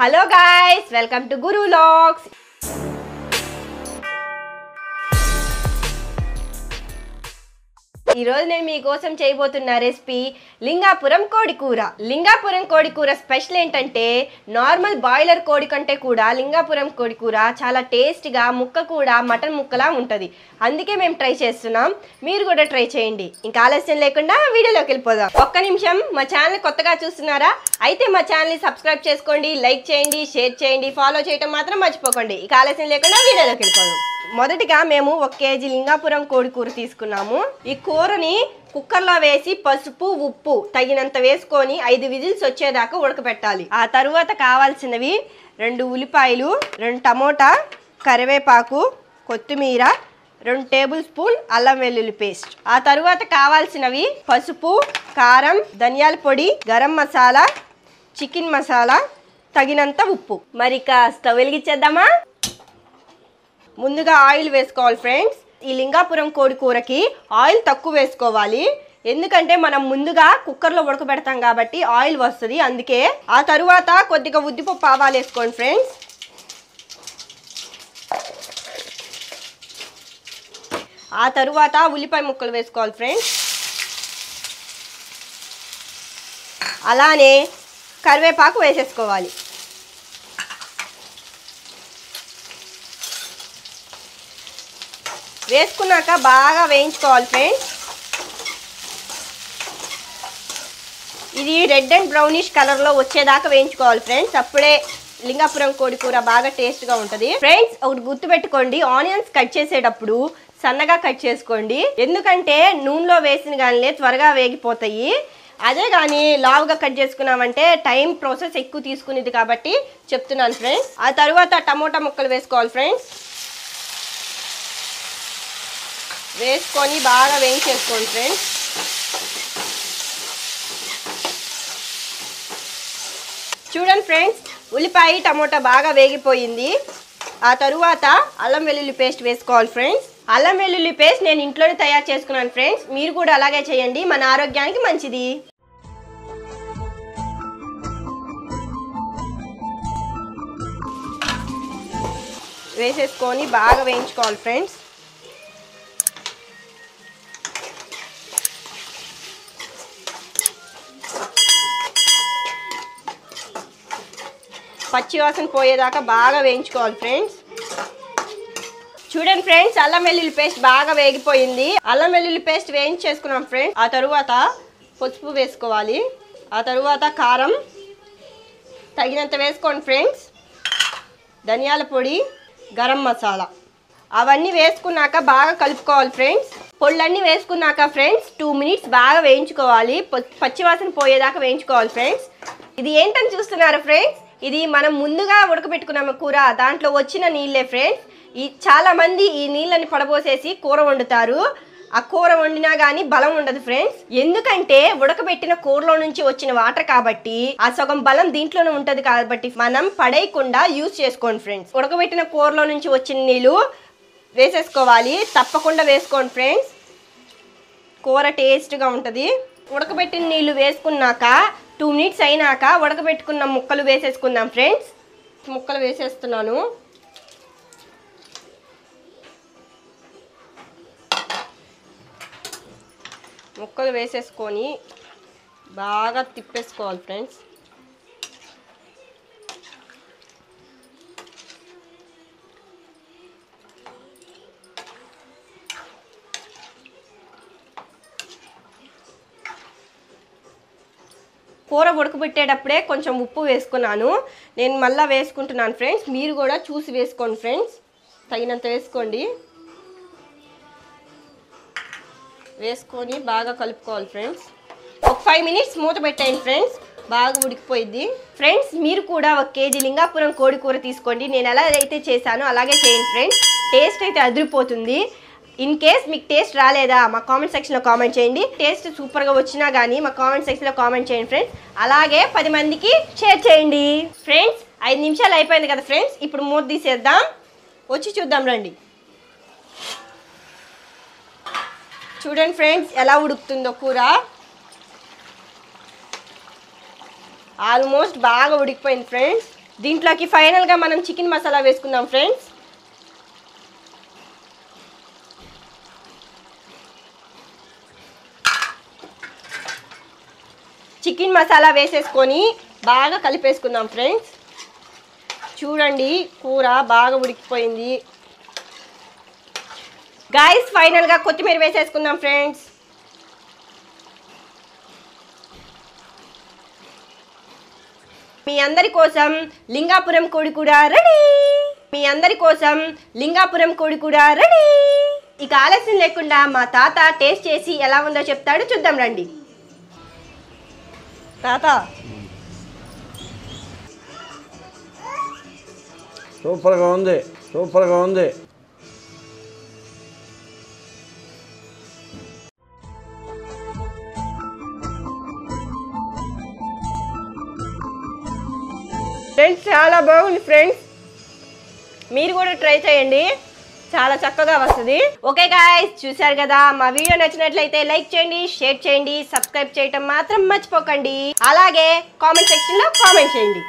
Hello guys, welcome to Guru vlogs. ఈరోజు నేను మీకోసం చేయబోతున్న రెసిపీ లింగాపురం కోడికూర. లింగాపురం కోడికూర స్పెషల్ ఏంటంటే నార్మల్ బాయిలర్ కోడి కంటే కూడా లింగాపురం కోడికూర చాలా టేస్ట్గా, ముక్క కూడా మటన్ ముక్కలా ఉంటుంది. అందుకే మేము ట్రై చేస్తున్నాం, మీరు కూడా ట్రై చేయండి. ఇంకా ఆలస్యం లేకుండా వీడియోలోకి వెళ్ళిపోదాం. ఒక్క నిమిషం, మా ఛానల్ కొత్తగా చూస్తున్నారా? అయితే మా ఛానల్ని సబ్స్క్రైబ్ చేసుకోండి, లైక్ చేయండి, షేర్ చేయండి, ఫాలో చేయడం మాత్రం మర్చిపోకండి. ఇక ఆలస్యం లేకుండా వీడియోలోకి వెళ్ళిపోదాం. మొదటిగా మేము 1 కేజీ లింగాపురం కోడికూర తీసుకున్నాము. ఈ కూరని కుక్కర్లో వేసి పసుపు, ఉప్పు తగినంత వేసుకొని 5 విజిల్స్ వచ్చేదాకా ఉడకబెట్టాలి. ఆ తరువాత కావాల్సినవి 2 ఉల్లిపాయలు, 2 టమోటా, కరివేపాకు, కొత్తిమీర, 2 టేబుల్ స్పూన్ అల్లం వెల్లుల్లి పేస్ట్. ఆ తరువాత కావాల్సినవి పసుపు, కారం, ధనియాల పొడి, గరం మసాలా, చికెన్ మసాలా, తగినంత ఉప్పు. మరి స్టవ్ వెలిగించేద్దామా? ముందుగా ఆయిల్ వేసుకోవాలి ఫ్రెండ్స్. ఈ లింగాపురం కోడి కూరకి ఆయిల్ తక్కువ వేసుకోవాలి, ఎందుకంటే మనం ముందుగా కుక్కర్లో ఉడకబెడతాం కాబట్టి ఆయిల్ వస్తుంది, అందుకే. ఆ తరువాత కొద్దిగా ఉద్దిపప్పు ఆవాలు వేసుకోండి ఫ్రెండ్స్. ఆ తరువాత ఉల్లిపాయ ముక్కలు వేసుకోవాలి ఫ్రెండ్స్. అలానే కరివేపాకు వేసేసుకోవాలి. వేసుకున్నాక బాగా వేయించుకోవాలి ఫ్రెండ్స్. ఇది రెడ్ అండ్ బ్రౌనిష్ కలర్లో వచ్చేదాకా వేయించుకోవాలి ఫ్రెండ్స్. అప్పుడే లింగాపురం కోడి కూర బాగా టేస్ట్గా ఉంటుంది. ఫ్రెండ్స్, ఒకటి గుర్తుపెట్టుకోండి, ఆనియన్స్ కట్ చేసేటప్పుడు సన్నగా కట్ చేసుకోండి, ఎందుకంటే నూనెలో వేసిన కానీ త్వరగా వేగిపోతాయి. అదే కానీ లావుగా కట్ చేసుకున్నామంటే టైం ప్రాసెస్ ఎక్కువ తీసుకునేది కాబట్టి చెప్తున్నాను ఫ్రెండ్స్. ఆ తర్వాత టమోటా ముక్కలు వేసుకోవాలి ఫ్రెండ్స్. వేసుకొని బాగా వేయించేసుకోండి ఫ్రెండ్స్. చూడండి ఫ్రెండ్స్, ఉల్లిపాయ టమోటా బాగా వేగిపోయింది. ఆ తరువాత అల్లం వెల్లుల్లి పేస్ట్ వేసుకోవాలి ఫ్రెండ్స్. అల్లం వెల్లుల్లి పేస్ట్ నేను ఇంట్లోనే తయారు చేసుకున్నాను ఫ్రెండ్స్, మీరు కూడా అలాగే చేయండి, మన ఆరోగ్యానికి మంచిది. వేసేసుకొని బాగా వేయించుకోవాలి ఫ్రెండ్స్. పచ్చివాసన పోయేదాకా బాగా వేయించుకోవాలి ఫ్రెండ్స్. చూడండి ఫ్రెండ్స్, అల్లం వెల్లుల్లి పేస్ట్ బాగా వేగిపోయింది. అల్లం వెల్లుల్లి పేస్ట్ వేయించేసుకున్నాం ఫ్రెండ్స్. ఆ తరువాత పసుపు వేసుకోవాలి. ఆ తరువాత కారం తగినంత వేసుకోండి ఫ్రెండ్స్. ధనియాల పొడి, గరం మసాలా అవన్నీ వేసుకున్నాక బాగా కలుపుకోవాలి ఫ్రెండ్స్. పొళ్ళన్నీ వేసుకున్నాక ఫ్రెండ్స్ 2 మినిట్స్ బాగా వేయించుకోవాలి, పచ్చివాసన పోయేదాకా వేయించుకోవాలి ఫ్రెండ్స్. ఇది ఏంటని చూస్తున్నారు ఫ్రెండ్స్, ఇది మనం ముందుగా ఉడకబెట్టుకున్నాము కూర, దాంట్లో వచ్చిన నీళ్ళే ఫ్రెండ్స్. చాలా మంది ఈ నీళ్ళని పడబోసేసి కూర వండుతారు. ఆ కూర వండినా కానీ బలం ఉండదు ఫ్రెండ్స్, ఎందుకంటే ఉడకబెట్టిన కూరలో నుంచి వచ్చిన వాటర్ కాబట్టి ఆ సగం బలం దీంట్లోనే ఉంటది కాబట్టి మనం పడేయకుండా యూజ్ చేసుకోండి ఫ్రెండ్స్. ఉడకబెట్టిన కూరలో నుంచి వచ్చిన నీళ్ళు వేసేసుకోవాలి, తప్పకుండా వేసుకోండి ఫ్రెండ్స్, కూర టేస్ట్గా ఉంటుంది. ఉడకబెట్టిన నీళ్ళు వేసుకున్నాక 2 మినిట్స్ అయినాక ఉడకబెట్టుకున్న ముక్కలు వేసేసుకుందాం ఫ్రెండ్స్. ముక్కలు వేసేస్తున్నాను. ముక్కలు వేసేసుకొని బాగా తిప్పేసుకోవాలి ఫ్రెండ్స్. కూర ఉడకబెట్టేటప్పుడే కొంచెం ఉప్పు వేసుకున్నాను, నేను మళ్ళీ వేసుకుంటున్నాను ఫ్రెండ్స్. మీరు కూడా చూసి వేసుకోండి ఫ్రెండ్స్, తగినంత వేసుకోండి. వేసుకొని బాగా కలుపుకోవాలి ఫ్రెండ్స్. ఒక 5 మినిట్స్ మూత పెట్టేయండి ఫ్రెండ్స్, బాగా ఉడికిపోయింది. ఫ్రెండ్స్, మీరు కూడా 1 కేజీ లింగాపురం కోడి కూర తీసుకోండి. నేను ఎలా అయితే చేశానో అలాగే చేయండి ఫ్రెండ్స్, టేస్ట్ అయితే అదిరిపోతుంది. ఇన్ కేస్ మీకు టేస్ట్ రాలేదా మా కామెంట్ సెక్షన్లో కామెంట్ చేయండి. టేస్ట్ సూపర్గా వచ్చినా కానీ మా కామెంట్ సెక్షన్లో కామెంట్ చేయండి ఫ్రెండ్స్. అలాగే 10 మందికి షేర్ చేయండి ఫ్రెండ్స్. 5 నిమిషాలు అయిపోయింది కదా ఫ్రెండ్స్, ఇప్పుడు మూత తీసేద్దాం, వచ్చి చూద్దాం రండి. చూడండి ఫ్రెండ్స్, ఎలా ఉడుకుతుందో కూర. ఆల్మోస్ట్ బాగా ఉడికిపోయింది ఫ్రెండ్స్. దీంట్లోకి ఫైనల్గా మనం చికెన్ మసాలా వేసుకుందాం ఫ్రెండ్స్. చికెన్ మసాలా వేసేసుకొని బాగా కలిపేసుకుందాం ఫ్రెండ్స్. చూడండి కూర బాగా ఉడికిపోయింది. గాయ్స్ ఫైనల్గా కొత్తిమీర వేసేసుకుందాం ఫ్రెండ్స్. మీ అందరి కోసం లింగాపురం కోడి కూడా రెడీ. ఇక ఆలస్యం లేకుండా మా తాత టేస్ట్ చేసి ఎలా ఉందో చెప్తాడు, చూద్దాం రండి. తాత సూపర్గా ఉంది. ఫ్రెండ్స్ చాలా బాగుంది ఫ్రెండ్స్, మీరు కూడా ట్రై చేయండి, చాలా చక్కగా వస్తుంది. ఓకే గాయ్స్ చూసారు కదా, మా వీడియో నచ్చినట్లయితే లైక్ చేయండి, షేర్ చేయండి, సబ్స్క్రైబ్ చేయటం మాత్రం మర్చిపోకండి. అలాగే కామెంట్ సెక్షన్ లో కామెంట్ చేయండి.